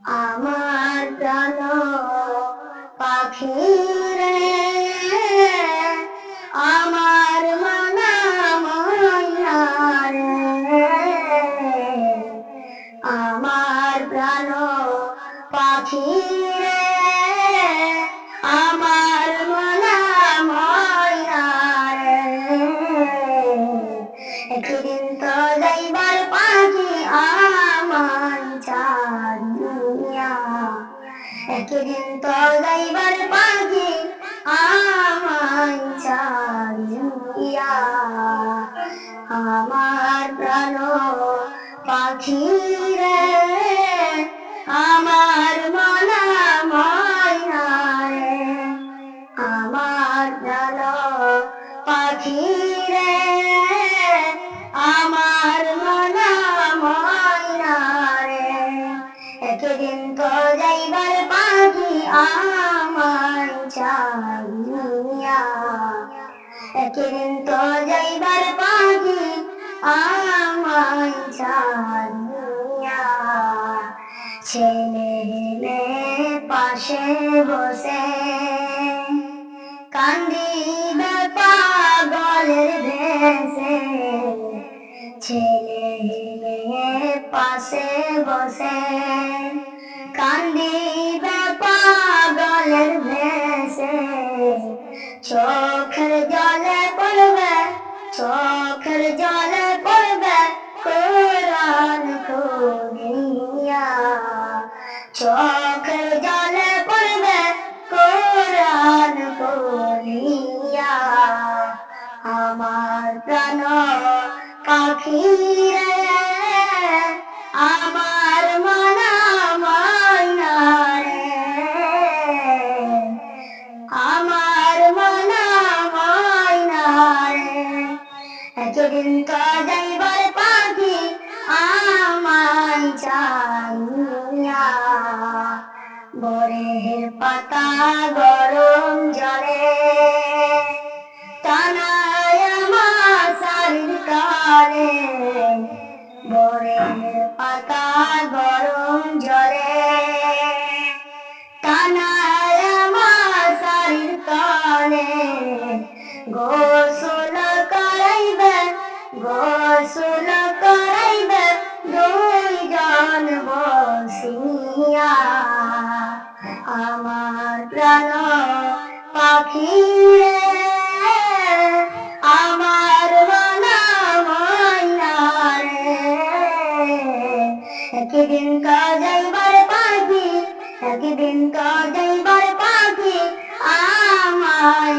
আমার প্রাণ পাখি রে, আমার মনা ময়না রে, আমার প্রাণ পাখি রে, আমার মনা ময়না রে, একদিন তো যাইবার পাখি আমার চাঁদিয়া, একদিন তো যাইবার পাখি আমার চাঁদিয়া, আমার প্রাণ পাখি রে, আমার মনা ময়না রে, আমার প্রাণ পাখি রে, আমার মনা ময়না রে, একদিন তো যাইবার পাখি আমার চাঁদিয়া, একদিন তো যাইবার পাখি আমার চাঁদিয়া, ছেলে মেয়ে পাশে বসে কান্দিবে পাগলের ভেসে, ছেলে মেয়ে পাশে বসে কান্দিবে পাগলের ভেসে, চোখের জলে পড়বে, চোখের জলে পড়বে কোরআন খুলিয়া, চোখের জলে পড়বে কোরআন খুলিয়া, আমার প্রাণ পাখি রে, আমার মনা ময়না রে, আমার মনা ময়না রে, একদিন তো যাইবার পাখি আমার চাঁদিয়া, বরের পাতা গরম জলে টানায় আমার শাড়ির তলে, বরের পাতা গরম জলে টানায় আমার শাড়ির তলে, গোসল করাইবে, গোসল করাইবে দুইজন বসিয়া, আমার প্রাণ পাখি রে, আমার মনা ময়না রে, একদিন তো যাইবার পাখি, একদিন তো যাইবার পাখি আমার